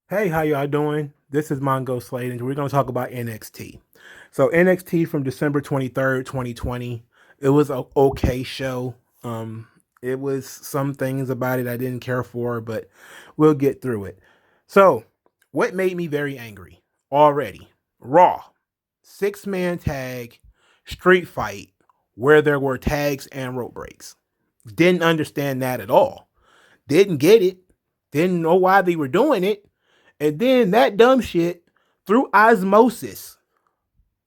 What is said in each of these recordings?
Hey, how y'all doing? This is Mongo Slade, and we're going to talk about NXT. So NXT from December 23rd, 2020. It was an okay show. Um, it was some things about it I didn't care for, but we'll get through it. So, what made me very angry already? Raw, six-man tag, street fight, where there were tags and rope breaks. Didn't understand that at all. Didn't get it. Didn't know why they were doing it. And then that dumb shit, through osmosis,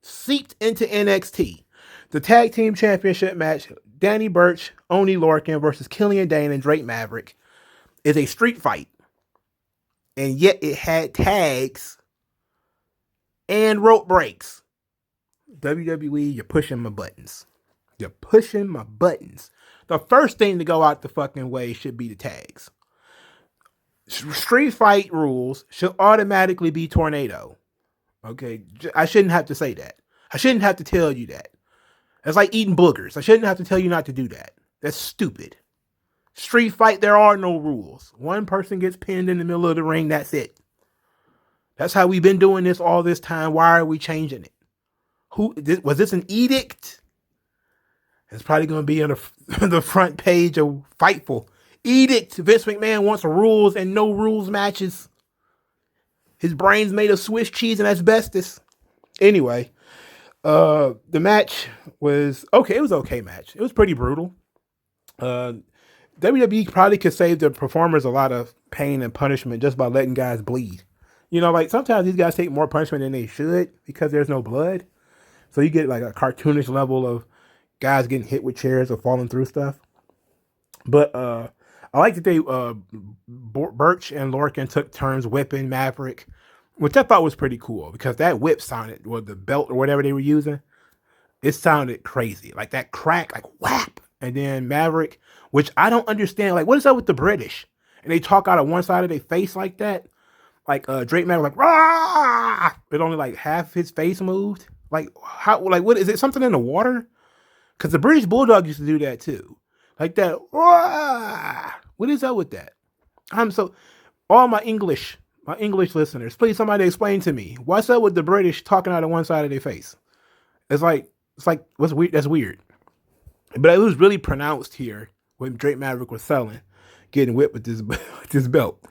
seeped into NXT. The tag team championship match, Danny Burch, Oni Lorcan versus Killian Dane and Drake Maverick, is a street fight. And yet it had tags and rope breaks. WWE, you're pushing my buttons. You're pushing my buttons. The first thing to go out the fucking way should be the tags. Street fight rules should automatically be tornado. Okay, I shouldn't have to say that. I shouldn't have to tell you that. It's like eating boogers. I shouldn't have to tell you not to do that. That's stupid. Street fight, there are no rules. One person gets pinned in the middle of the ring, that's it. That's how we've been doing this all this time. Why are we changing it? Was this an edict? It's probably going to be on the front page of Fightful. Edict. Vince McMahon wants rules and no rules matches. His brain's made of Swiss cheese and asbestos. Anyway, the match was okay. It was an okay match. It was pretty brutal. Uh, WWE probably could save the performers a lot of pain and punishment just by letting guys bleed. You know, like sometimes these guys take more punishment than they should because there's no blood. So you get like a cartoonish level of guys getting hit with chairs or falling through stuff. But I like that they Birch and Lorcan took turns whipping Maverick, which I thought was pretty cool because that whip sounded, or the belt or whatever they were using, it sounded crazy. Like that crack, like whap. And then Maverick, which I don't understand, like what is up with the British? And they talk out of one side of their face like that. Like Drake Maverick, like rah! But only like half his face moved. Like how? Like what is it? Something in the water? Because the British Bulldog used to do that too. Like that. Rah! What is up with that? I'm so all my English listeners, please somebody explain to me what's up with the British talking out of one side of their face. It's like what's weird. That's weird. But it was really pronounced here when Drake Maverick was selling, getting whipped with this with this belt.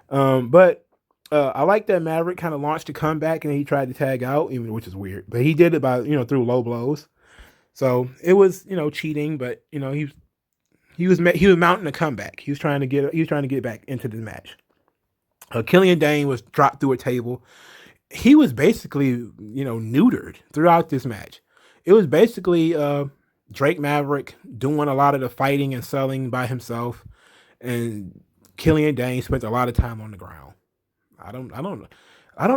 But I like that Maverick kind of launched a comeback and he tried to tag out, even which is weird. But he did it by through low blows. So it was cheating, but he was mounting a comeback. He was trying to get back into the match. Killian Dane was dropped through a table. He was basically neutered throughout this match. It was basically Drake Maverick doing a lot of the fighting and selling by himself, and Killian Dane spent a lot of time on the ground. I don't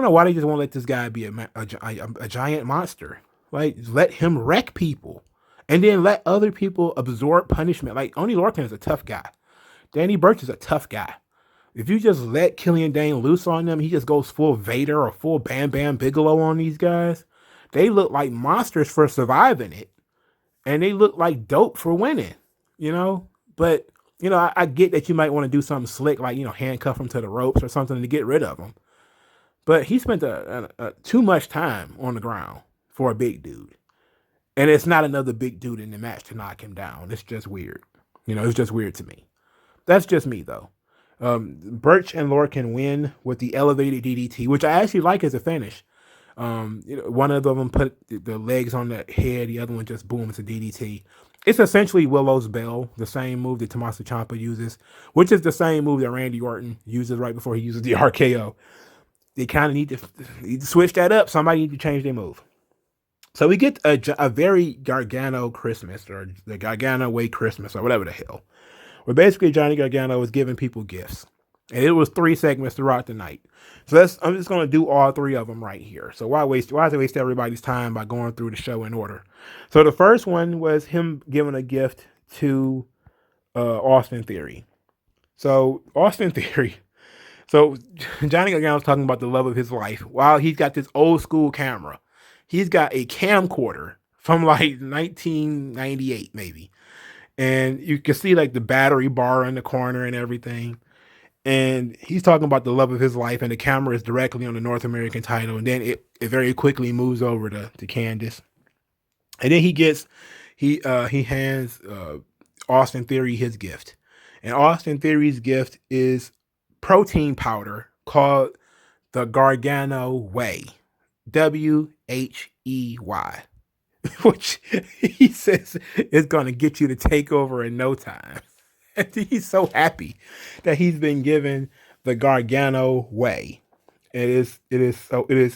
know why they just won't let this guy be a giant monster. Like let him wreck people, and then let other people absorb punishment. Like Oni Lorcan is a tough guy. Danny Burch is a tough guy. If you just let Killian Dane loose on them, he just goes full Vader or full Bam Bam Bigelow on these guys. They look like monsters for surviving it, and they look like dope for winning. You know, but I get that you might want to do something slick, like handcuff them to the ropes or something to get rid of them. But he spent too much time on the ground for a big dude, and it's not another big dude in the match to knock him down. It's just weird. It's just weird to me. That's just me though. Birch and Lorcan win with the elevated DDT, which I actually like as a finish. One of them put the legs on the head, the other one just boom, it's a DDT. It's essentially Willow's Bell, the same move that Tommaso Ciampa uses, which is the same move that Randy Orton uses right before he uses the RKO. They kind of need to switch that up. Somebody need to change their move. So we get a very Gargano Christmas, or the Gargano Way Christmas, or whatever the hell. Where basically Johnny Gargano was giving people gifts. And it was 3 segments throughout the night. So I'm just going to do all 3 of them right here. So why waste everybody's time by going through the show in order? So the first one was him giving a gift to Austin Theory. So Austin Theory. So Johnny Gargano was talking about the love of his life while he's got this old school camera. He's got a camcorder from like 1998 maybe. And you can see like the battery bar in the corner and everything. And he's talking about the love of his life, and the camera is directly on the North American title, and then it very quickly moves over to Candice, and then he hands Austin Theory his gift, and Austin Theory's gift is protein powder called the Gargano Whey, WHEY, which he says is going to get you to take over in no time. And he's so happy that he's been given the Gargano Whey. It is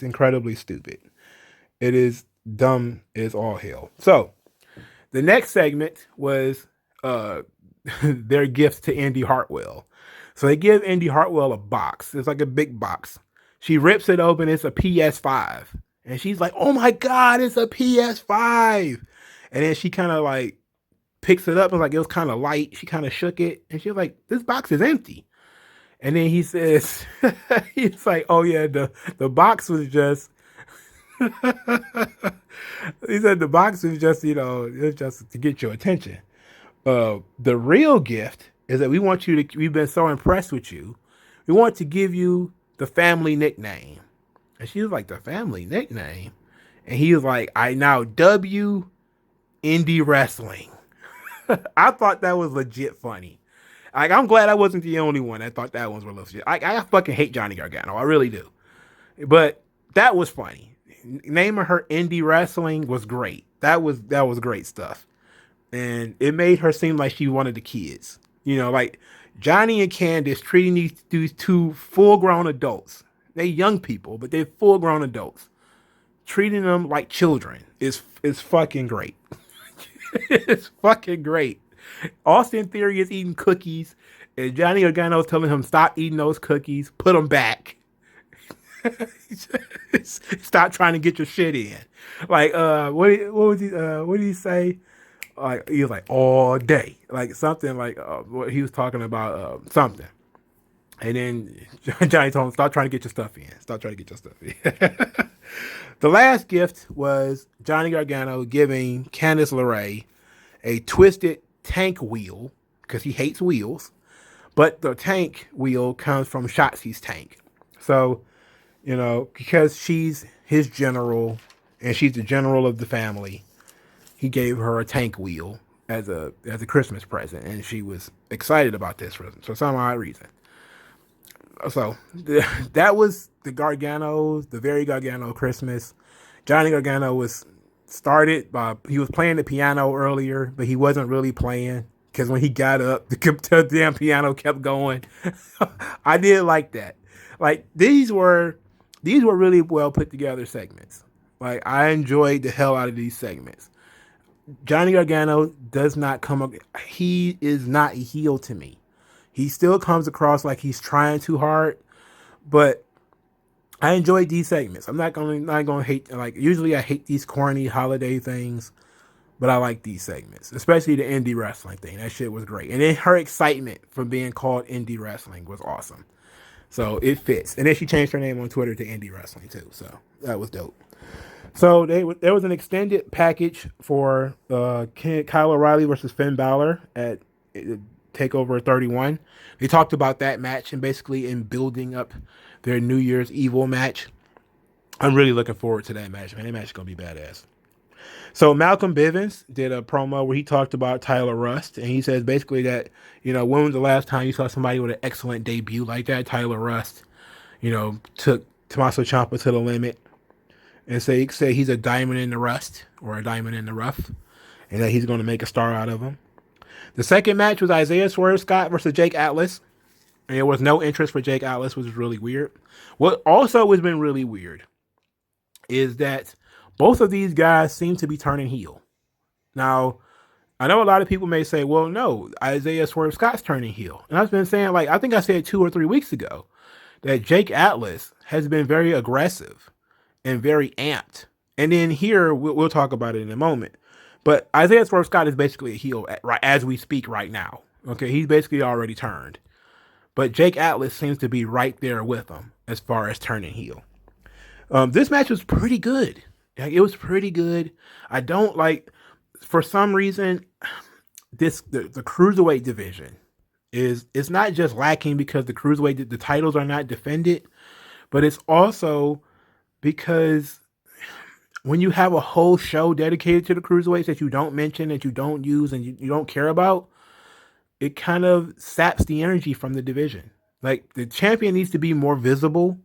incredibly stupid. It is dumb as all hell. So the next segment was their gifts to Indy Hartwell. So they give Indy Hartwell a box. It's like a big box. She rips it open. It's a PS5. And she's like, oh my God, it's a PS5. And then she kind of like picks it up and like it was kind of light. She kind of shook it. And she was like, this box is empty. And then he says, he's like, oh yeah, the box was just, he said the box was just, it was just to get your attention. The real gift is that we've been so impressed with you. We want to give you the family nickname. And she was like, the family nickname? And he was like, I now dub you Indie Wrestling. I thought that was legit funny. Like, I'm glad I wasn't the only one that thought that was legit. I fucking hate Johnny Gargano. I really do. But that was funny. Naming her Indie Wrestling was great. That was great stuff. And it made her seem like she wanted the kids. Like Johnny and Candice treating these two full-grown adults. They young people, but they're full-grown adults. Treating them like children is fucking great. It's fucking great. Austin Theory is eating cookies, and Johnny Gargano is telling him, stop eating those cookies, put them back. Stop trying to get your shit in. Like, what did he say? Like, he was like, all day. Like, something like, what he was talking about, something. And then Johnny told him, stop trying to get your stuff in. Stop trying to get your stuff in. The last gift was Johnny Gargano giving Candice LeRae a twisted tank wheel, because he hates wheels. But the tank wheel comes from Shotzi's tank. So, because she's his general, and she's the general of the family, he gave her a tank wheel as a Christmas present, and she was excited about this for some odd reason. So that was the very Gargano Christmas. Johnny Gargano was playing the piano earlier, but he wasn't really playing, because when he got up, the damn piano kept going. I did like that. Like, these were really well put together segments. Like, I enjoyed the hell out of these segments. Johnny Gargano does not he is not a heel to me. He still comes across like he's trying too hard, but I enjoyed these segments. I'm not gonna hate, like, usually I hate these corny holiday things, but I like these segments, especially the indie wrestling thing. That shit was great. And then her excitement for being called indie wrestling was awesome. So it fits. And then she changed her name on Twitter to indie wrestling too. So that was dope. So there was an extended package for Kyle O'Reilly versus Finn Balor at TakeOver 31. They talked about that match and basically in building up their New Year's Evil match. I'm really looking forward to that match, man. That match is going to be badass. So Malcolm Bivens did a promo where he talked about Tyler Rust, and he says basically that, when was the last time you saw somebody with an excellent debut like that? Tyler Rust, took Tommaso Ciampa to the limit, and say he's a diamond in the rust, or a diamond in the rough, and that he's going to make a star out of him. The second match was Isaiah Swerve Scott versus Jake Atlas, and there was no interest for Jake Atlas, which was really weird. What also has been really weird is that both of these guys seem to be turning heel. Now, I know a lot of people may say, well, no, Isaiah Swerve Scott's turning heel. And I've been saying, like, I think I said 2 or 3 weeks ago that Jake Atlas has been very aggressive and very amped. And then here, we'll talk about it in a moment. But Isaiah Swerve Scott is basically a heel right as we speak right now. Okay, he's basically already turned. But Jake Atlas seems to be right there with him as far as turning heel. This match was pretty good. Like, it was pretty good. I don't for some reason, the cruiserweight division is it's not just lacking because the cruiserweight the titles are not defended, but it's also because when you have a whole show dedicated to the cruiserweights that you don't mention, that you don't use, and you don't care about, it kind of saps the energy from the division. Like the champion needs to be more visible.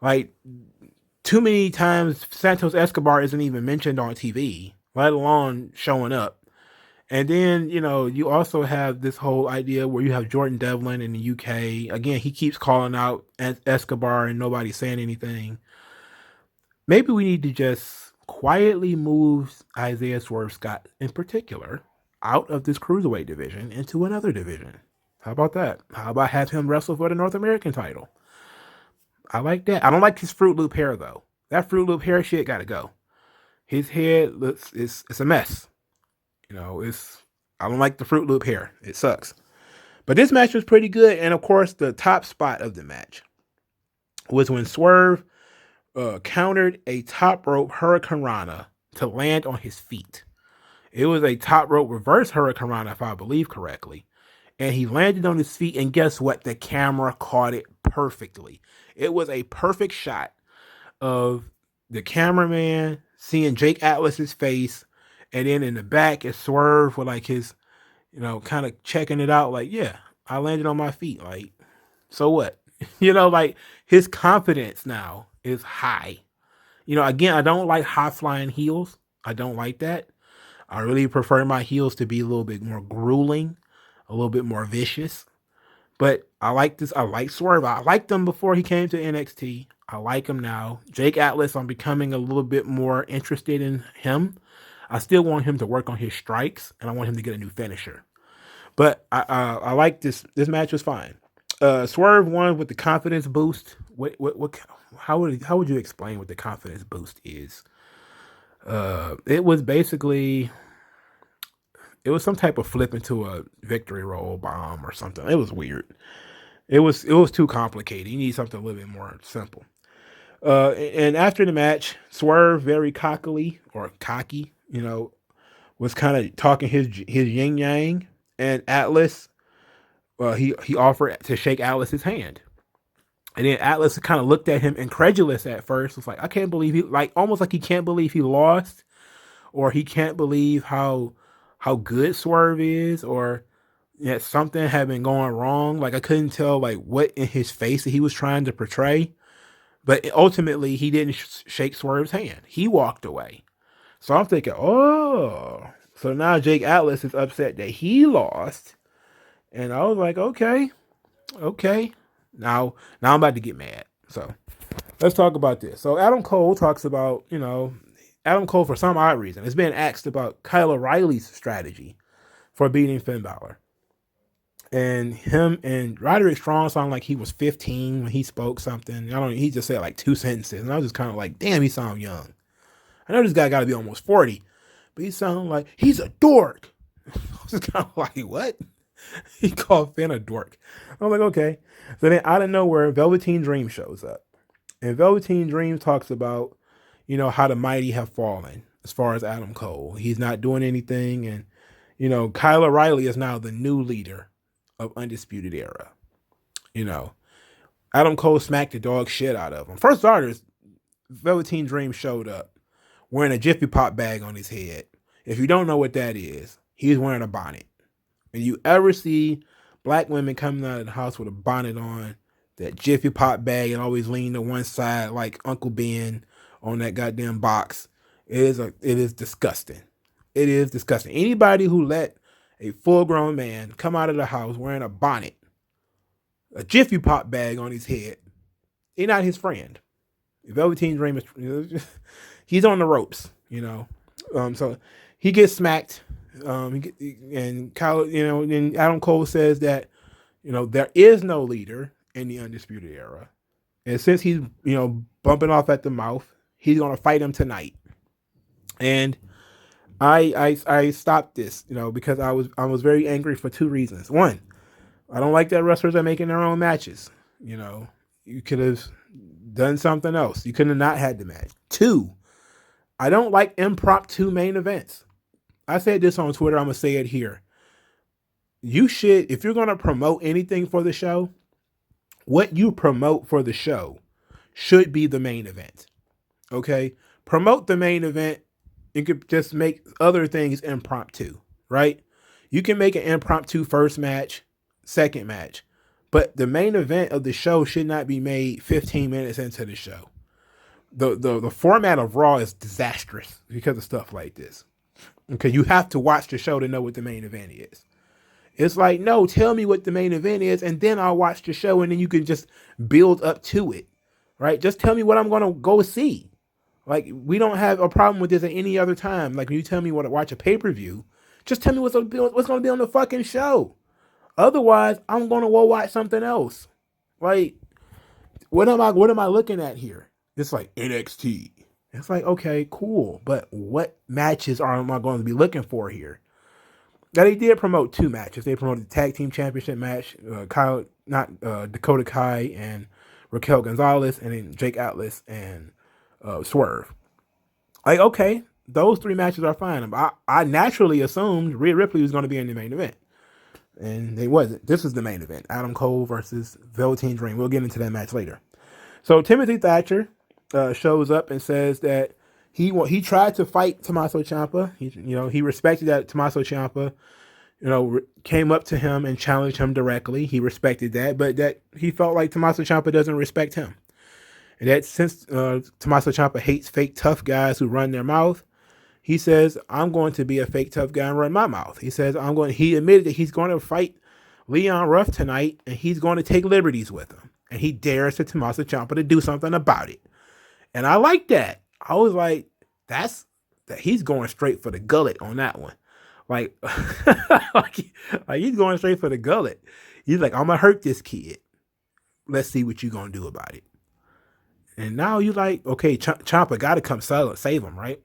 Like too many times, Santos Escobar isn't even mentioned on TV, let alone showing up. And then, you also have this whole idea where you have Jordan Devlin in the UK. Again, he keeps calling out Escobar and nobody's saying anything. Maybe we need to just quietly move Isaiah Swerve Scott in particular out of this cruiserweight division into another division. How about that? How about have him wrestle for the North American title? I like that. I don't like his Fruit Loop hair though. That Fruit Loop hair shit gotta go. His head it's a mess. I don't like the Fruit Loop hair. It sucks. But this match was pretty good, and of course, the top spot of the match was when Swerve countered a top rope hurricanrana to land on his feet. It was a top rope reverse hurricanrana, if I believe correctly. And he landed on his feet, and guess what? The camera caught it perfectly. It was a perfect shot of the cameraman seeing Jake Atlas's face, and then in the back is Swerve with like his, kind of checking it out. Like, yeah, I landed on my feet. Like, so what? Like his confidence now is high. Again, I don't like high flying heels. I don't like that. I really prefer my heels to be a little bit more grueling, a little bit more vicious. But I like this. I like Swerve. I liked him before he came to NXT. I like him now. Jake Atlas, I'm becoming a little bit more interested in him. I still want him to work on his strikes, and I want him to get a new finisher. But I like this. This match was fine. Swerve won with the confidence boost. How would you explain what the confidence boost is? It was basically, it was some type of flip into a victory roll bomb or something. It was weird. It was too complicated. You need something a little bit more simple. And after the match, Swerve very cocky, was kind of talking his yin yang, and Atlas, he offered to shake Atlas's hand, and then Atlas kind of looked at him incredulous at first. It's like, I can't believe almost like he can't believe he lost, or he can't believe how good Swerve is, or that something had been going wrong. Like I couldn't tell like what in his face that he was trying to portray. But ultimately, he didn't shake Swerve's hand. He walked away. So I'm thinking, oh. So now Jake Atlas is upset that he lost. And I was like, okay. Now I'm about to get mad. So let's talk about this. So Adam Cole talks about, Adam Cole, for some odd reason, has been asked about Kyle O'Reilly's strategy for beating Finn Balor. And him and Roderick Strong sounded like he was 15 when he spoke something. He just said like 2 sentences. And I was just kind of like, damn, he sounds young. I know this guy got to be almost 40, but he sounded like he's a dork. I was just kind of like, what? He called Finn a dork. I was like, okay. So then out of nowhere, Velveteen Dream shows up. And Velveteen Dream talks about, how the mighty have fallen as far as Adam Cole. He's not doing anything. And, Kyle O'Reilly is now the new leader of Undisputed Era. Adam Cole smacked the dog shit out of him. First starters, Velveteen Dream showed up wearing a Jiffy Pop bag on his head. If you don't know what that is, he's wearing a bonnet. When you ever see black women coming out of the house with a bonnet on, that Jiffy Pop bag, and always lean to one side like Uncle Ben on that goddamn box, it is disgusting. It is disgusting. Anybody who let a full-grown man come out of the house wearing a bonnet, a Jiffy Pop bag on his head, he's not his friend. Velveteen Dream is, he's on the ropes, So he gets smacked, and Kyle, then Adam Cole says that, there is no leader in the Undisputed Era, and since he's, bumping off at the mouth, he's gonna fight him tonight. And I stopped this, because I was very angry for 2 reasons. One, I don't like that wrestlers are making their own matches. You could have done something else. You could have not had the match. 2, I don't like impromptu main events. I said this on Twitter. I'm going to say it here. you should, if you're going to promote anything for the show, what you promote for the show should be the main event. Okay? Promote the main event. You could just make other things impromptu, right? You can make an impromptu first match, second match, but the main event of the show should not be made 15 minutes into the show. The format of Raw is disastrous because of stuff like this. Okay, you have to watch the show to know what the main event is. It's like, no, tell me what the main event is, and then I'll watch the show, and then you can just build up to it, right? Just tell me what I'm gonna go see. Like, we don't have a problem with this at any other time. Like, when you tell me what to watch a pay-per-view, just tell me what's gonna be on the fucking show. Otherwise, I'm gonna go watch something else. Like, what am I looking at here? It's like NXT. It's like, okay, cool, but what matches am I going to be looking for here? Now, they did promote 2 matches. They promoted the tag team championship match, Dakota Kai and Raquel Gonzalez, and then Jake Atlas and Swerve. Like, okay, those 3 matches are fine. I naturally assumed Rhea Ripley was going to be in the main event, and they wasn't. This was the main event: Adam Cole versus Velveteen Dream. We'll get into that match later. So Timothy Thatcher shows up and says that he tried to fight Tommaso Ciampa. He respected that Tommaso Ciampa, came up to him and challenged him directly. He respected that, but that he felt like Tommaso Ciampa doesn't respect him. And that since Tommaso Ciampa hates fake tough guys who run their mouth, he says, I'm going to be a fake tough guy and run my mouth. He says, he admitted that he's going to fight Leon Ruff tonight, and he's going to take liberties with him. And he dares to Tommaso Ciampa to do something about it. And I like that. I was like, that he's going straight for the gullet on that one. Like, like he's going straight for the gullet. He's like, I'm going to hurt this kid. Let's see what you're going to do about it. And now you like, okay, Ciampa got to come save him, right?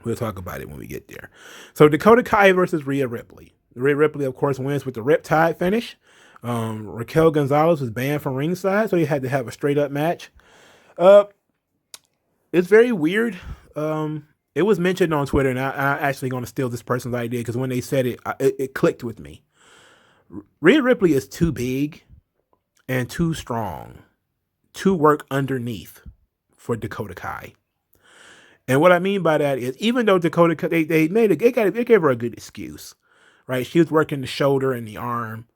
We'll talk about it when we get there. So Dakota Kai versus Rhea Ripley. Rhea Ripley, of course, wins with the Riptide finish. Raquel Gonzalez was banned from ringside, so he had to have a straight up match. It's very weird. It was mentioned on Twitter, and I'm actually going to steal this person's idea because when they said it, it clicked with me. Rhea Ripley is too big and too strong to work underneath for Dakota Kai. And what I mean by that is, even though Dakota Kai, they gave her a good excuse, right? She was working the shoulder and the arm,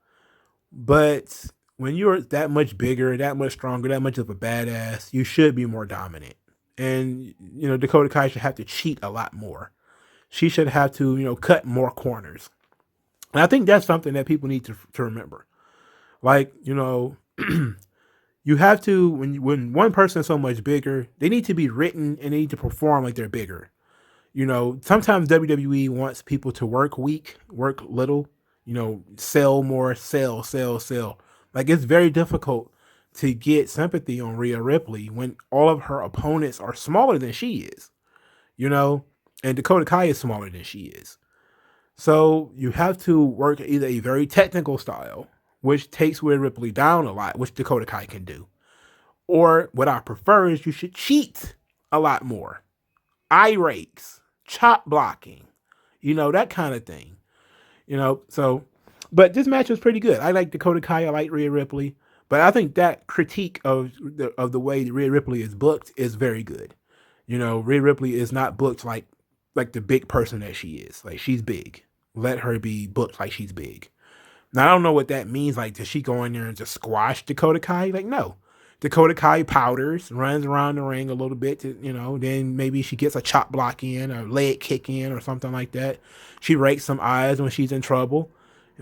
but when you're that much bigger, that much stronger, that much of a badass, you should be more dominant. And, Dakota Kai should have to cheat a lot more. She should have to, cut more corners. And I think that's something that people need to remember. Like, you have to, when one person is so much bigger, they need to be written and they need to perform like they're bigger. Sometimes WWE wants people to work weak, work little, sell more, sell. Like, it's very difficult to get sympathy on Rhea Ripley when all of her opponents are smaller than she is, and Dakota Kai is smaller than she is. So you have to work either a very technical style, which takes Rhea Ripley down a lot, which Dakota Kai can do. Or what I prefer is you should cheat a lot more. Eye rakes, chop blocking, that kind of thing. But this match was pretty good. I like Dakota Kai, I like Rhea Ripley. But I think that critique of the way Rhea Ripley is booked is very good. Rhea Ripley is not booked like the big person that she is. Like, she's big. Let her be booked like she's big. Now, I don't know what that means. Like, does she go in there and just squash Dakota Kai? Like, no. Dakota Kai powders, runs around the ring a little bit, then maybe she gets a chop block in, or leg kick in, or something like that. She rakes some eyes when she's in trouble.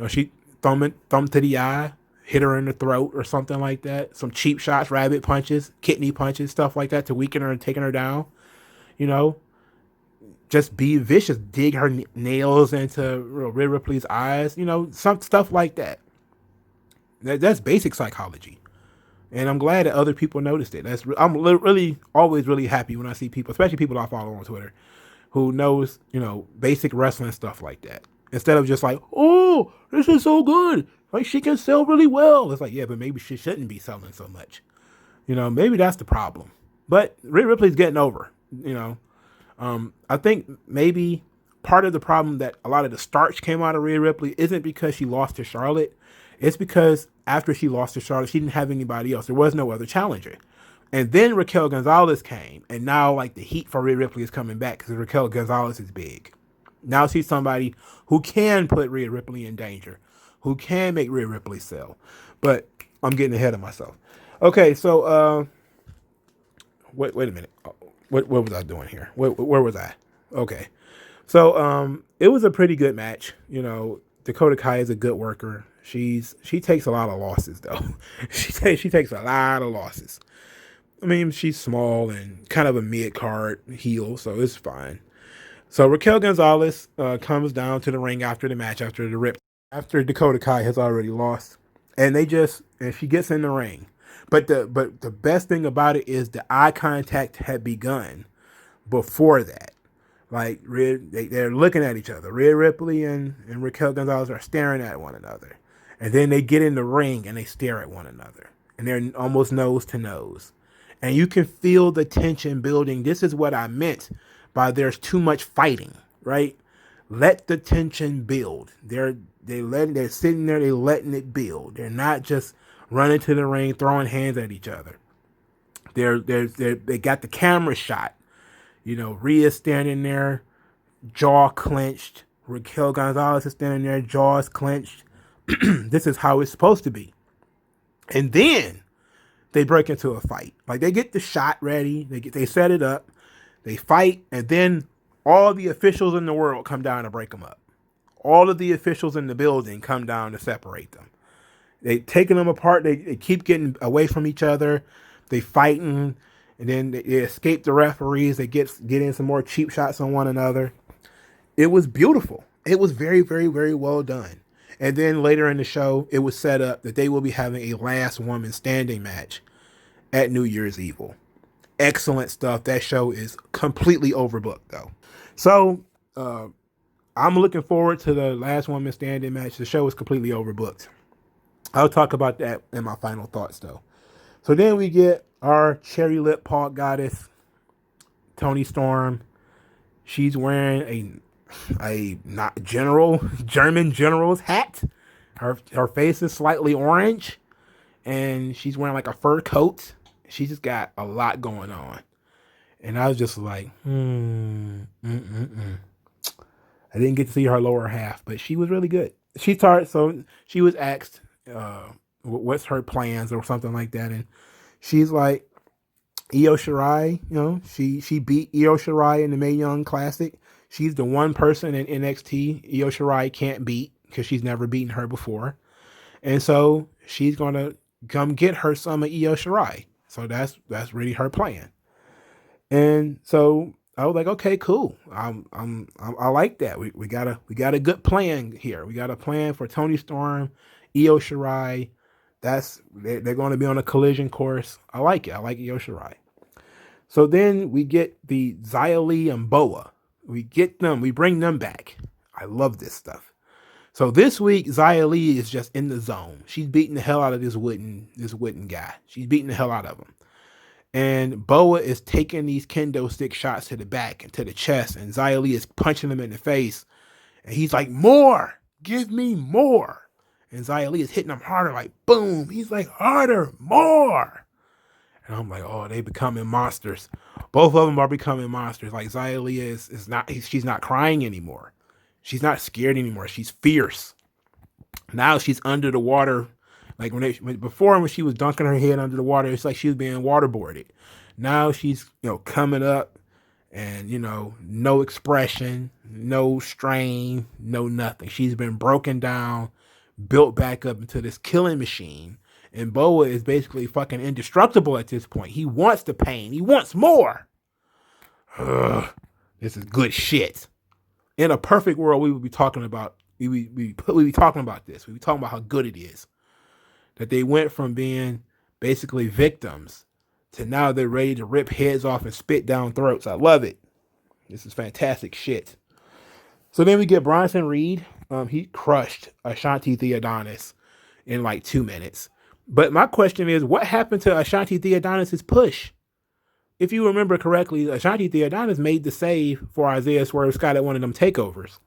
She thumb to the eye, hit her in the throat or something like that. Some cheap shots, rabbit punches, kidney punches, stuff like that to weaken her and taking her down. Just be vicious, dig her nails into Rhea Ripley's eyes, some stuff like that. That's basic psychology. And I'm glad that other people noticed it. I'm really always really happy when I see people, especially people I follow on Twitter, who knows, basic wrestling stuff like that. Instead of just like, oh, this is so good. Like, she can sell really well. It's like, yeah, but maybe she shouldn't be selling so much. Maybe that's the problem. But Rhea Ripley's getting over, I think maybe part of the problem that a lot of the starch came out of Rhea Ripley isn't because she lost to Charlotte. It's because after she lost to Charlotte, she didn't have anybody else. There was no other challenger. And then Raquel Gonzalez came, and now like the heat for Rhea Ripley is coming back because Raquel Gonzalez is big. Now she's somebody who can put Rhea Ripley in danger, who can make Rhea Ripley sell. But I'm getting ahead of myself. Okay, so wait a minute. What was I doing here? Where was I? Okay. So it was a pretty good match. You know, Dakota Kai is a good worker. She takes a lot of losses though. she takes a lot of losses. I mean, she's small and kind of a mid-card heel, so it's fine. So Raquel Gonzalez comes down to the ring after the match, after Dakota Kai has already lost, and she gets in the ring. But the best thing about it is the eye contact had begun before that. Like they're looking at each other. Rhea Ripley and Raquel Gonzalez are staring at one another, and then they get in the ring and they stare at one another, and they're almost nose to nose. And you can feel the tension building. This is what I meant by there's too much fighting, right? Let the tension build. They're sitting there, they're letting it build. They're not just running to the ring, throwing hands at each other. They got the camera shot. You know, Rhea's standing there, jaw clenched. Raquel Gonzalez is standing there, jaws clenched. This is how it's supposed to be. And then they break into a fight. Like they get the shot ready, they set it up, they fight, and then all the officials in the world come down to break them up. All of the officials in the building come down to separate them. They taking them apart. They keep getting away from each other. They fighting, and then they escape the referees. They get in some more cheap shots on one another. It was beautiful. It was very, very, very well done. And then later in the show, it was set up that they will be having a last woman standing match at New Year's Evil. Excellent stuff. That show is completely overbooked, though. So I'm looking forward to the last woman standing match. The show is completely overbooked. I'll talk about that in my final thoughts, though. So then we get our cherry lip Paul goddess, Toni Storm. She's wearing a not German general's hat. Her face is slightly orange, and she's wearing like a fur coat. She just got a lot going on, and I was just like, I didn't get to see her lower half, but she was really good. So she was asked, what's her plans or something like that, and she's like, Io Shirai, you know, she beat Io Shirai in the Mae Young Classic. She's the one person in NXT Io Shirai can't beat because she's never beaten her before. And so she's going to come get her some of Io Shirai. So that's really her plan. And so I was like, okay, cool. I like that. We got a good plan here. We got a plan for Toni Storm, Io Shirai. They're going to be on a collision course. I like it. I like Io Shirai. So then we get the Xia Li and Boa. We bring them back. I love this stuff. So this week, Xia Li is just in the zone. She's beating the hell out of this wooden guy. She's beating the hell out of him. And Boa is taking these kendo stick shots to the back and to the chest, and Xia Li is punching him in the face. And he's like, more! Give me more! And Xia Li is hitting him harder, like, boom! He's like, harder! More! And I'm like, oh, they becoming monsters. Both of them are becoming monsters. Like, Xia Li she's not crying anymore. She's not scared anymore. She's fierce. Now she's under the water. Like before when she was dunking her head under the water, it's like she was being waterboarded. Now she's, coming up and, no expression, no strain, no nothing. She's been broken down, built back up into this killing machine. And Boa is basically fucking indestructible at this point. He wants the pain. He wants more. This is good shit. In a perfect world, we would be talking about this. We'd be talking about how good it is. That they went from being basically victims to now they're ready to rip heads off and spit down throats. I love it. This is fantastic shit. So then we get Bronson Reed. He crushed Ashanti Theodonis in like 2 minutes. But my question is, what happened to Ashanti Theodonis' push? if you remember correctly, Ashanti Theodonis made the save for Isaiah Swerve Scott at one of them takeovers.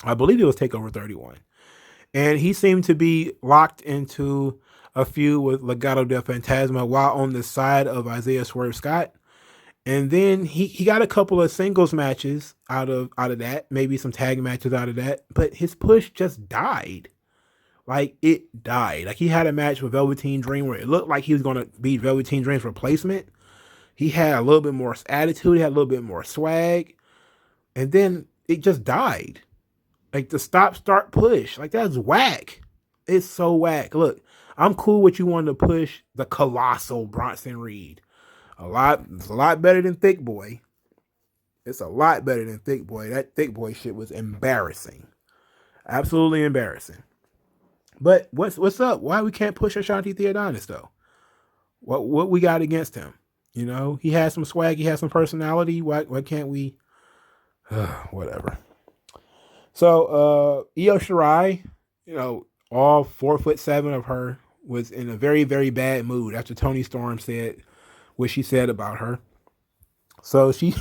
I believe it was Takeover 31. And he seemed to be locked into a feud with Legado del Fantasma while on the side of Isaiah Swerve Scott. And then he got a couple of singles matches out of that, maybe some tag matches out of that, but his push just died. Like, it died. Like, he had a match with Velveteen Dream where it looked like he was going to be Velveteen Dream's replacement. He had a little bit more attitude, he had a little bit more swag, and then it just died. Like, the stop, start, push. Like, that's whack. It's so whack. Look, I'm cool with you wanting to push the colossal Bronson Reed. It's a lot better than Thick Boy. It's a lot better than Thick Boy. That Thick Boy shit was embarrassing. Absolutely embarrassing. But what's up? Why we can't push Ashanti Theodonis though? What we got against him? You know, he has some swag, he has some personality. Why can't we? Whatever. So Io Shirai, you know, all 4'7" of her was in a very, very bad mood after Toni Storm said what she said about her. So she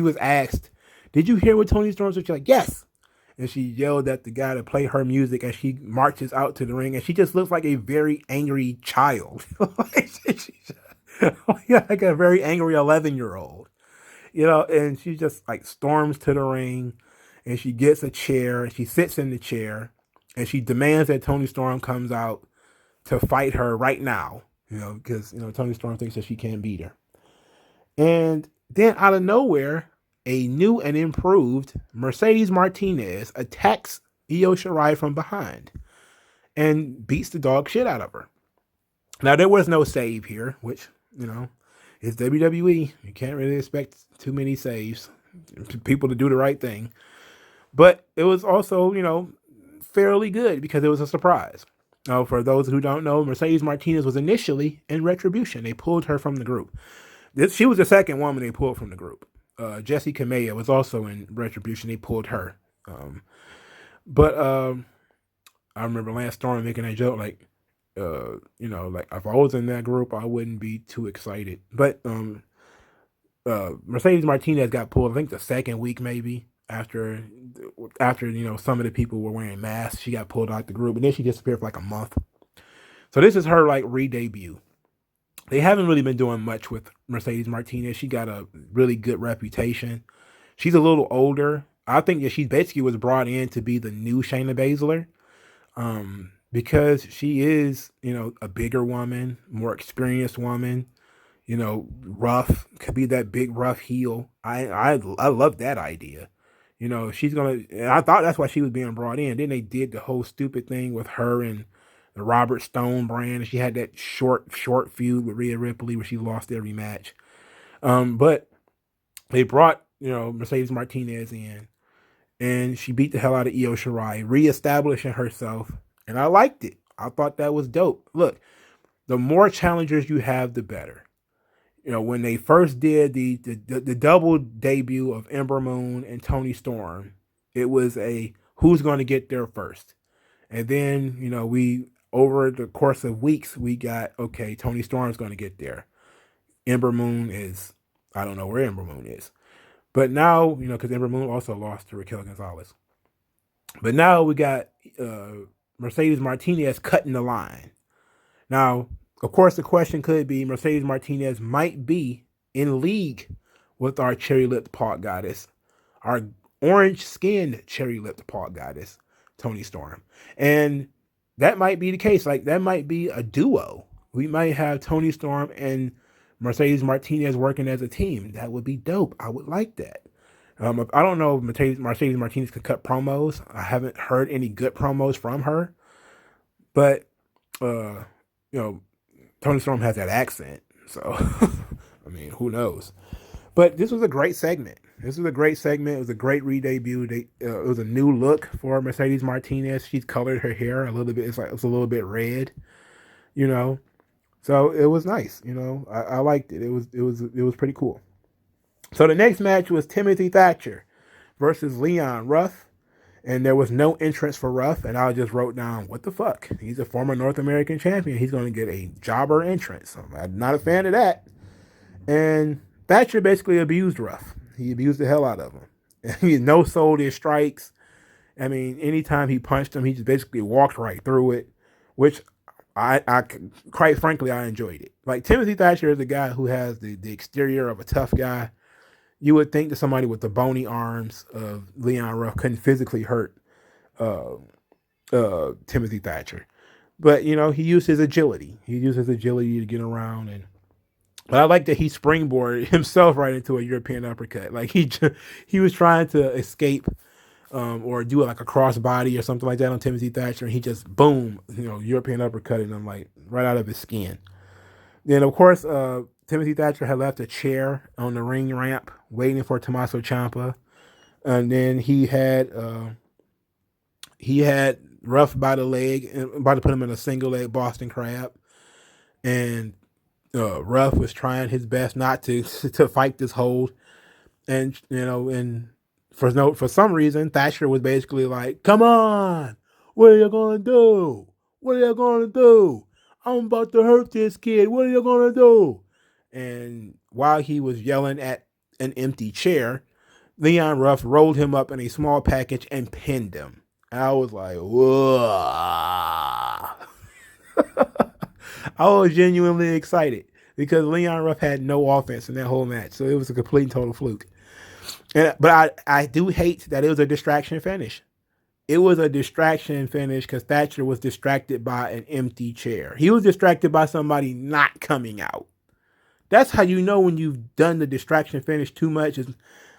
was asked, "Did you hear what Toni Storm said?" She's like, "Yes." And she yelled at the guy to play her music as she marches out to the ring, and she just looks like a very angry child, like a very angry 11-year-old, you know. And she just like storms to the ring, and she gets a chair, and she sits in the chair, and she demands that Toni Storm comes out to fight her right now, you know, because Toni Storm thinks that she can't beat her. And then out of nowhere, a new and improved Mercedes Martinez attacks Io Shirai from behind and beats the dog shit out of her. Now, there was no save here, which, is WWE. You can't really expect too many saves, people to do the right thing. But it was also, fairly good because it was a surprise. For those who don't know, Mercedes Martinez was initially in Retribution. They pulled her from the group. She was the second woman they pulled from the group. Jessie Kamea was also in Retribution. They pulled her. But I remember Lance Storm making that joke, like, like if I was in that group, I wouldn't be too excited. But Mercedes Martinez got pulled, I think the second week maybe, after some of the people were wearing masks. She got pulled out the group, and then she disappeared for like a month. So this is her like re-debut. They haven't really been doing much with Mercedes Martinez. She got a really good reputation. She's a little older. I think that she basically was brought in to be the new Shayna Baszler, because she is, a bigger woman, more experienced woman, rough, could be that big rough heel. I love that idea. She's going to, I thought that's why she was being brought in. Then they did the whole stupid thing with her and the Robert Stone brand, and she had that short feud with Rhea Ripley where she lost every match. But they brought, Mercedes Martinez in, and she beat the hell out of Io Shirai, reestablishing herself, and I liked it. I thought that was dope. Look, the more challengers you have, the better. When they first did the double debut of Ember Moon and Toni Storm, it was a who's going to get there first. And then, we over the course of weeks, we got, okay, Toni Storm's going to get there. Ember Moon is, I don't know where Ember Moon is. But now, because Ember Moon also lost to Raquel Gonzalez. But now we got Mercedes Martinez cutting the line. Now, of course, the question could be Mercedes Martinez might be in league with our cherry-lipped Park goddess, our orange-skinned cherry-lipped Park goddess, Toni Storm. And that might be the case. Like, that might be a duo. We might have Toni Storm and Mercedes Martinez working as a team. That would be dope. I would like that. I don't know if Mercedes Martinez can cut promos. I haven't heard any good promos from her. But, Toni Storm has that accent. So, I mean, who knows? But this was a great segment. It was a great re-debut. It was a new look for Mercedes Martinez. She's colored her hair a little bit. It's a little bit red, So it was nice. I liked it. It was pretty cool. So the next match was Timothy Thatcher versus Leon Ruff. And there was no entrance for Ruff, and I just wrote down, what the fuck? He's a former North American champion. He's going to get a jobber entrance. So I'm not a fan of that. And Thatcher basically abused Ruff. He abused the hell out of him. He no-sold his strikes. I mean, anytime he punched him, he just basically walked right through it, which I quite frankly, I enjoyed it. Like, Timothy Thatcher is a guy who has the exterior of a tough guy. You would think that somebody with the bony arms of Leon Ruff couldn't physically hurt Timothy Thatcher. But, he used his agility. He used his agility to get around. But I like that he springboarded himself right into a European uppercut. Like, he was trying to escape or do like a crossbody or something like that on Timothy Thatcher, and he just, boom, European uppercutting him like right out of his skin. Then, of course, Timothy Thatcher had left a chair on the ring ramp waiting for Tommaso Ciampa. And then he had Ruff by the leg, about to put him in a single leg Boston Crab. And Ruff was trying his best not to fight this hold. And, for some reason, Thatcher was basically like, come on, what are you going to do? What are you going to do? I'm about to hurt this kid. What are you going to do? And while he was yelling at an empty chair, Leon Ruff rolled him up in a small package and pinned him. I was like, whoa. I was genuinely excited because Leon Ruff had no offense in that whole match. So it was a complete and total fluke. But I do hate that it was a distraction finish. It was a distraction finish because Thatcher was distracted by an empty chair. He was distracted by somebody not coming out. That's how you know when you've done the distraction finish too much. Is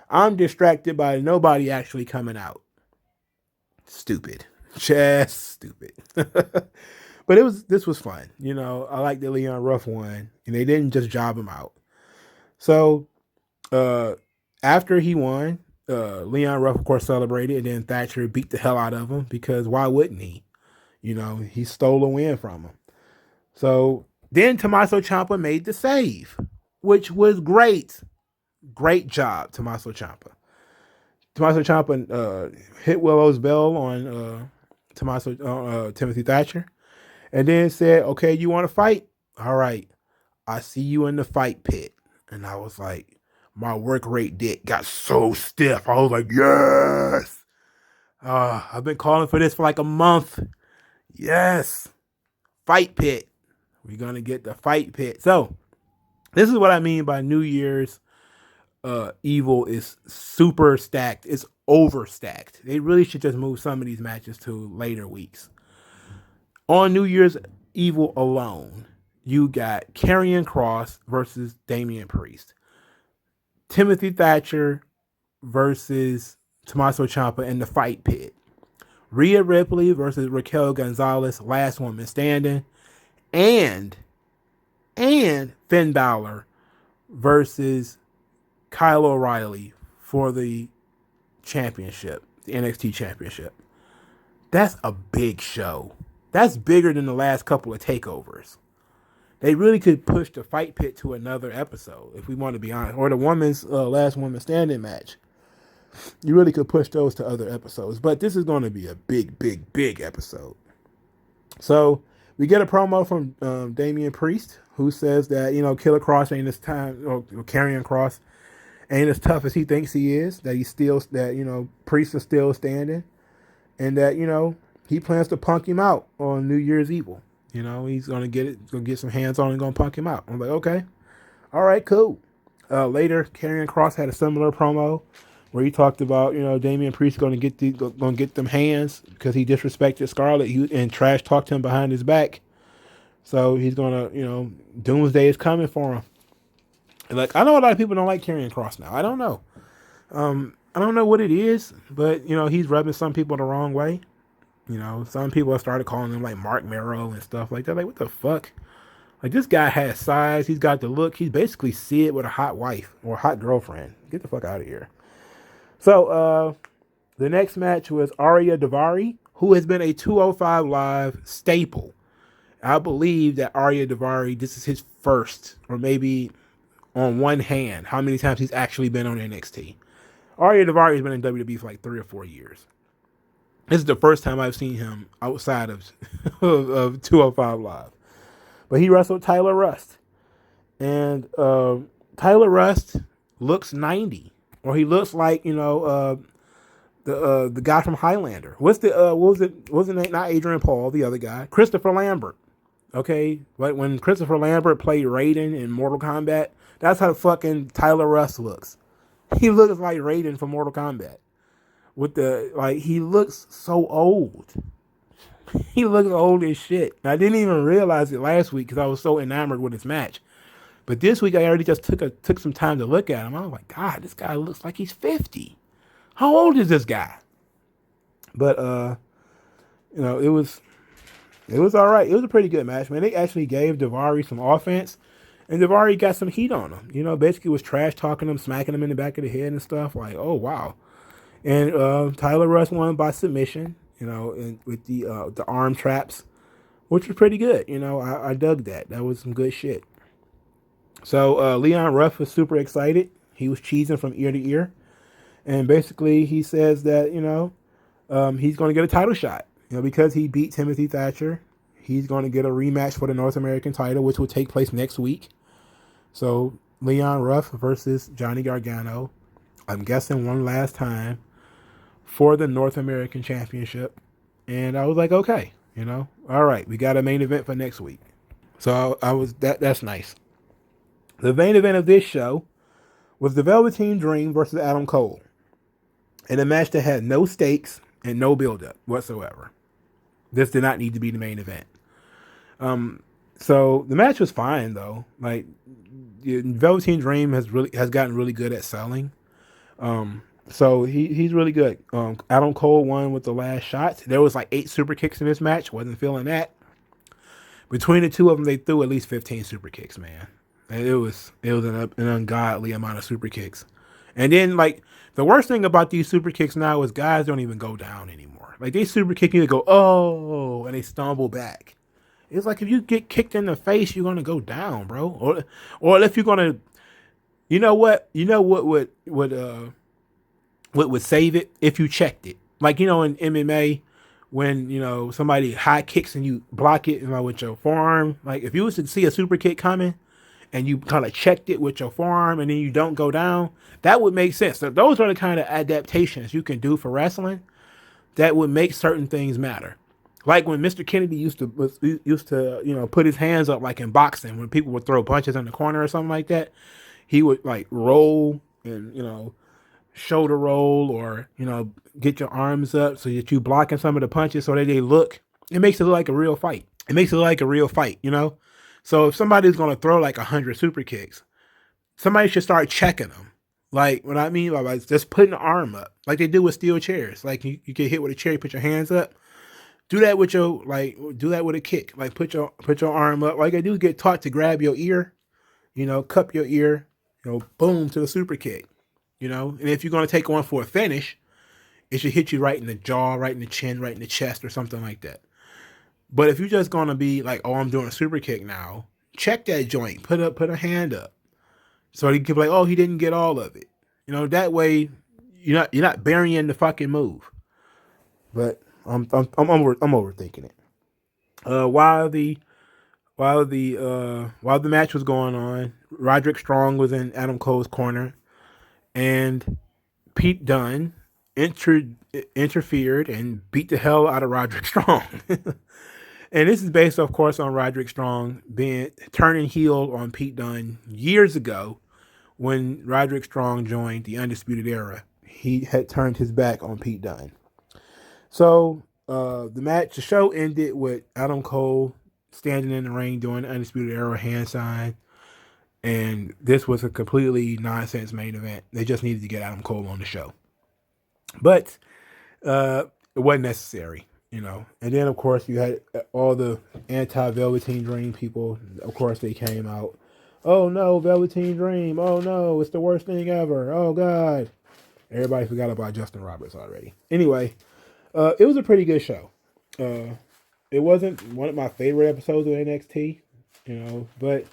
I'm distracted by nobody actually coming out. Stupid. Just stupid. But this was fun. I like that Leon Ruff won, and they didn't just job him out. So after he won, Leon Ruff, of course, celebrated, and then Thatcher beat the hell out of him because why wouldn't he? He stole a win from him. So then Tommaso Ciampa made the save, which was great. Great job, Tommaso Ciampa. Tommaso Ciampa hit Willow's bell on Timothy Thatcher, and then said, okay, you want to fight? All right, I see you in the fight pit. And I was like, my work rate dick got so stiff. I was like, yes. I've been calling for this for like a month. Yes. Fight pit. We're going to get the fight pit. So this is what I mean by New Year's Evil is super stacked. It's overstacked. They really should just move some of these matches to later weeks. On New Year's Evil alone, you got Karrion Kross versus Damian Priest. Timothy Thatcher versus Tommaso Ciampa in the fight pit. Rhea Ripley versus Raquel Gonzalez, last woman standing. And Finn Balor versus Kyle O'Reilly for the championship, the NXT championship. That's a big show. That's bigger than the last couple of takeovers. They really could push the fight pit to another episode, if we want to be honest. Or the woman's last woman standing match. You really could push those to other episodes. But this is going to be a big, big, big episode. So we get a promo from Damian Priest, who says that, Killer Kross ain't as time, or Karrion Kross ain't as tough as he thinks he is. That Priest is still standing. And that, he plans to punk him out on New Year's Evil. He's going to get some hands on and going to punk him out. I'm like, okay. All right, cool. Later, Karrion Kross had a similar promo where he talked about, Damian Priest going to get them hands because he disrespected Scarlett and trash talked him behind his back. So he's going to, Doomsday is coming for him. And I know a lot of people don't like Karrion Kross now. I don't know. I don't know what it is, but, he's rubbing some people the wrong way. Some people have started calling him like Mark Merrow and stuff like that. Like, what the fuck? Like, this guy has size. He's got the look. He's basically Sid with a hot wife or a hot girlfriend. Get the fuck out of here. So, the next match was Arya Daivari, who has been a 205 Live staple. I believe that Arya Daivari, this is his first, or maybe on one hand, how many times he's actually been on NXT. Arya Daivari has been in WWE for like 3 or 4 years. This is the first time I've seen him outside of of 205 Live. But he wrestled Tyler Rust, and Tyler Rust looks 90, or he looks like the guy from Highlander. What's the what was it? Wasn't it not Adrian Paul? The other guy, Christopher Lambert. Okay, but when Christopher Lambert played Raiden in Mortal Kombat, that's how fucking Tyler Rust looks. He looks like Raiden from Mortal Kombat. With the he looks so old. He looks old as shit. And I didn't even realize it last week because I was so enamored with his match. But this week I already just took some time to look at him. I was like, God, this guy looks like he's 50. How old is this guy? But it was all right. It was a pretty good match, man. They actually gave Daivari some offense, and Daivari got some heat on him. Basically was trash talking him, smacking him in the back of the head and stuff. Like, oh wow. And Tyler Rust won by submission. And with the arm traps, which was pretty good. I dug that. That was some good shit. So Leon Ruff was super excited. He was cheesing from ear to ear, and basically he says that he's going to get a title shot. Because he beat Timothy Thatcher, he's going to get a rematch for the North American title, which will take place next week. So Leon Ruff versus Johnny Gargano, I'm guessing one last time for the North American Championship. And I was like, okay, all right, we got a main event for next week. So I was that's nice. The main event of this show was the Velveteen Dream versus Adam Cole, in a match that had no stakes and no build-up whatsoever. This did not need to be the main event. So the match was fine though. Like, Velveteen Dream has gotten really good at selling. So he's really good. Adam Cole won with the last shot. There was like 8 super kicks in this match. Wasn't feeling that. Between the two of them, they threw at least 15 super kicks, man. And it was an ungodly amount of super kicks. And then the worst thing about these super kicks now is guys don't even go down anymore. Like, they super kick you, they go, oh, and they stumble back. It's like, if you get kicked in the face, you're gonna go down, bro. Or if you're gonna, what would save it if you checked it. Like, in MMA, when somebody high kicks and you block it with your forearm. Like, if you was to see a super kick coming and you kind of checked it with your forearm and then you don't go down, that would make sense. So those are the kind of adaptations you can do for wrestling that would make certain things matter. Like when Mr. Kennedy used to put his hands up, like in boxing, when people would throw punches in the corner or something like that, he would roll and shoulder roll, or get your arms up so that you blocking some of the punches so that it makes it look like a real fight. So if somebody's going to throw 100 super kicks, somebody should start checking them. Like, what I mean by just putting the arm up, like they do with steel chairs. Like, you get hit with a chair, you put your hands up. Do that with a kick. Like, put your arm up. Like, I do get taught to grab your ear, cup your ear, boom, to the super kick. And if you're going to take one for a finish, it should hit you right in the jaw, right in the chin, right in the chest, or something like that. But if you're just going to be like, oh, I'm doing a super kick now, check that joint, put a hand up. So he can be like, oh, he didn't get all of it. That way you're not burying the fucking move. But I'm overthinking it. While the match was going on, Roderick Strong was in Adam Cole's corner, and Pete Dunne interfered and beat the hell out of Roderick Strong. And this is based, of course, on Roderick Strong turning heel on Pete Dunne years ago when Roderick Strong joined the Undisputed Era. He had turned his back on Pete Dunne. So the show ended with Adam Cole standing in the ring doing the Undisputed Era hand sign. And this was a completely nonsense main event. They just needed to get Adam Cole on the show. But it wasn't necessary. And then, of course, you had all the anti-Velveteen Dream people. Of course, they came out. Oh, no, Velveteen Dream. Oh, no, it's the worst thing ever. Oh, God. Everybody forgot about Justin Roberts already. Anyway, it was a pretty good show. It wasn't one of my favorite episodes of NXT, but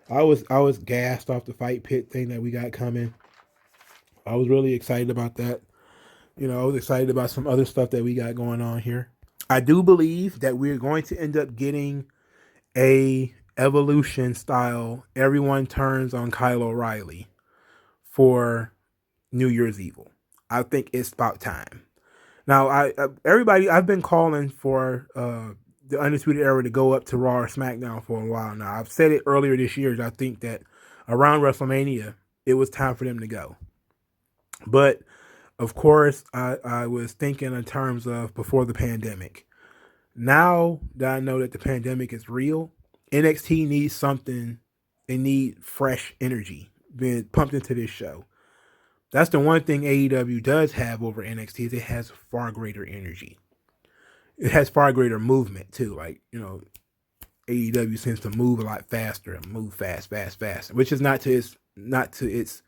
I was gassed off the Fight Pit thing that we got coming. I was really excited about that. I was excited about some other stuff that we got going on here. I do believe that we're going to end up getting a Evolution style everyone turns on Kyle O'Reilly for New Year's Evil. I think it's about time. Now, I've been calling for the Undisputed Era to go up to Raw or SmackDown for a while now. I've said it earlier this year. I think that around WrestleMania, it was time for them to go. But of course, I was thinking in terms of before the pandemic. Now that I know that the pandemic is real, NXT needs something. They need fresh energy being pumped into this show. That's the one thing AEW does have over NXT is it has far greater energy. It has far greater movement too. Like, AEW seems to move a lot faster and move fast, which is not to its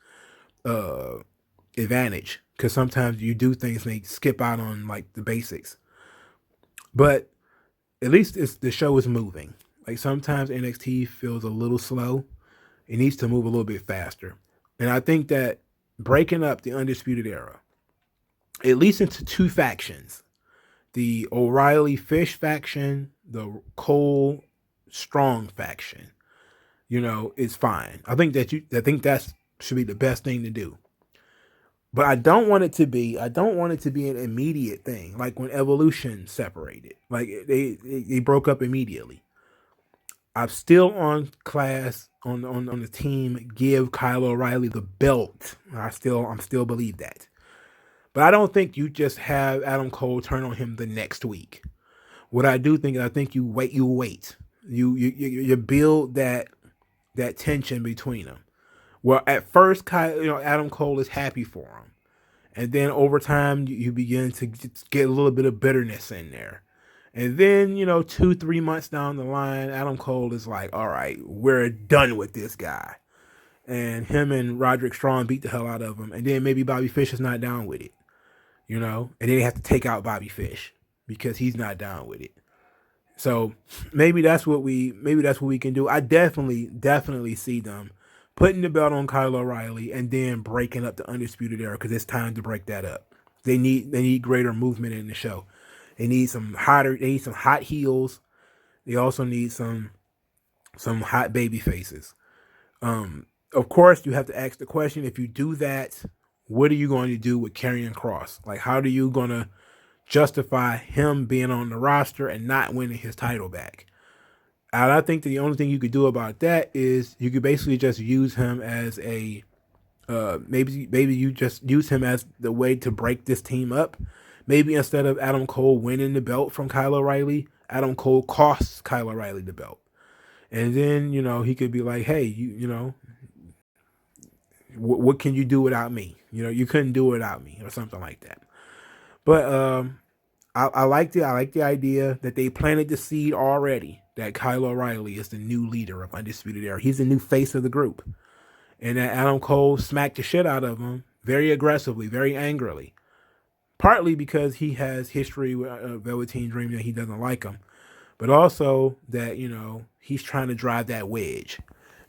advantage, because sometimes you do things and they skip out on like the basics. But at least the show is moving. Like sometimes NXT feels a little slow. It needs to move a little bit faster. And I think that breaking up the Undisputed Era, at least into two factions, the O'Reilly Fish faction, the Cole Strong faction, is fine. I think that should be the best thing to do. But I don't want it to be an immediate thing, like when Evolution separated. Like they broke up immediately. I'm still on the team. Give Kyle O'Reilly the belt. I'm still believe that. But I don't think you just have Adam Cole turn on him the next week. What I do think is I think you wait. You build that tension between them. Well, at first, Adam Cole is happy for him. And then over time, you begin to get a little bit of bitterness in there. And then, 2-3 months down the line, Adam Cole is like, all right, we're done with this guy. And him and Roderick Strong beat the hell out of him. And then maybe Bobby Fish is not down with it. And then they have to take out Bobby Fish because he's not down with it. So maybe that's what we can do. I definitely see them putting the belt on Kyle O'Reilly and then breaking up the Undisputed Era because it's time to break that up. They need greater movement in the show. They need some hot heels. They also need some hot baby faces. Of course, you have to ask the question, if you do that, what are you going to do with Karrion Kross? Like, how are you going to justify him being on the roster and not winning his title back? And I think that the only thing you could do about that is you could basically just use him as a maybe you just use him as the way to break this team up. Maybe instead of Adam Cole winning the belt from Kyle O'Reilly, Adam Cole costs Kyle O'Reilly the belt. And then, he could be like, hey, what can you do without me? You couldn't do it without me or something like that. But I like the idea that they planted the seed already that Kyle O'Reilly is the new leader of Undisputed Era. He's the new face of the group. And that Adam Cole smacked the shit out of him very aggressively, very angrily. Partly because he has history with Velveteen Dream that he doesn't like him. But also that, he's trying to drive that wedge.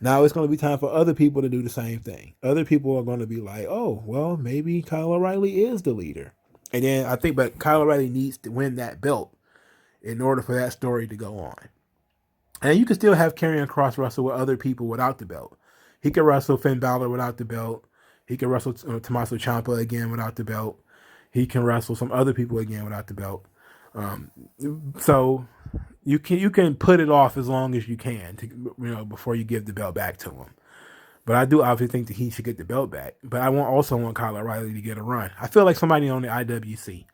Now it's going to be time for other people to do the same thing. Other people are going to be like, oh, well, maybe Kyle O'Reilly is the leader. And then but Kyle O'Reilly needs to win that belt in order for that story to go on. And you can still have Karrion Kross wrestle with other people without the belt. He could wrestle Finn Balor without the belt. He could wrestle Tommaso Ciampa again without the belt. He can wrestle some other people again without the belt. So you can put it off as long as you can to, before you give the belt back to him. But I do obviously think that he should get the belt back. But I also want Kyle O'Reilly to get a run. I feel like somebody on the IWC.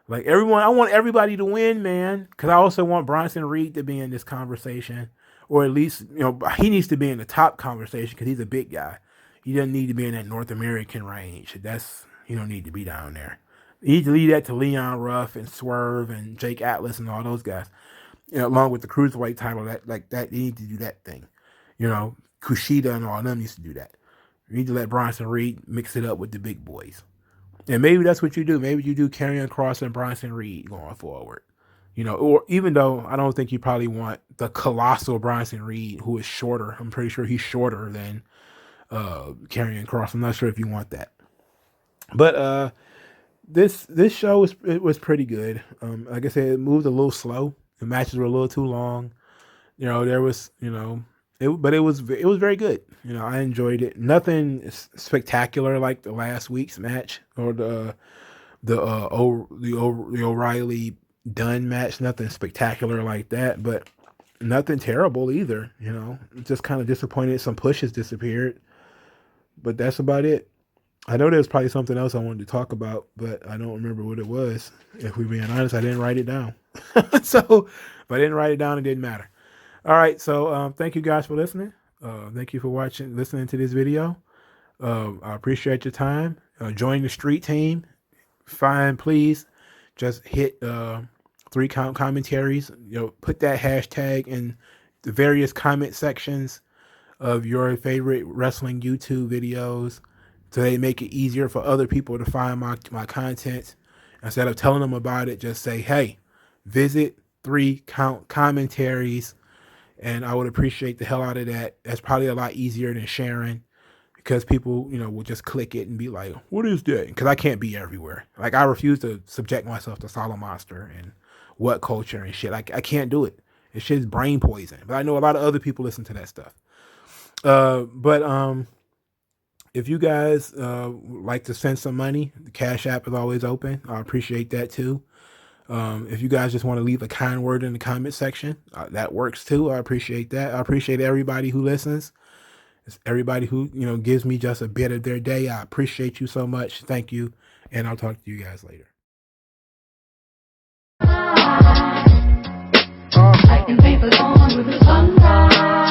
Like I want everybody to win, man. Because I also want Bronson Reed to be in this conversation. Or at least, he needs to be in the top conversation because he's a big guy. He doesn't need to be in that North American range. He don't need to be down there. You need to leave that to Leon Ruff and Swerve and Jake Atlas and all those guys. Along with the Cruiserweight title, that they need to do that thing. Kushida and all of them used to do that. You need to let Bronson Reed mix it up with the big boys. And maybe that's what you do. Maybe you do Karrion Kross and Bronson Reed going forward. Or even though I don't think you probably want the colossal Bronson Reed, who is shorter. I'm pretty sure he's shorter than Karrion Kross. I'm not sure if you want that. But this show was pretty good. Like I said, it moved a little slow. The matches were a little too long. There was but it was very good. I enjoyed it. Nothing spectacular like the last week's match or the O'Reilly Dunn match. Nothing spectacular like that, but nothing terrible either. Just kind of disappointed. Some pushes disappeared, but that's about it. I know there's probably something else I wanted to talk about, but I don't remember what it was. If we're being honest, I didn't write it down. So if I didn't write it down, it didn't matter. All right. So thank you guys for listening. Thank you for listening to this video. I appreciate your time. Join the street team. Please just hit 3 count commentaries. Put that hashtag in the various comment sections of your favorite wrestling YouTube videos, so they make it easier for other people to find my content. Instead of telling them about it, just say, hey, visit 3 count commentaries, and I would appreciate the hell out of that. That's probably a lot easier than sharing, because people, will just click it and be like, what is that? Because I can't be everywhere. Like, I refuse to subject myself to Solid Monster and What Culture and shit. I can't do it. It's just brain poison. But I know a lot of other people listen to that stuff. But if you guys like to send some money, the Cash App is always open. I appreciate that too. If you guys just want to leave a kind word in the comment section, that works too. I appreciate that. I appreciate everybody who listens. It's everybody who gives me just a bit of their day. I appreciate you so much. Thank you, and I'll talk to you guys later. I can paint the dawn with the sunrise.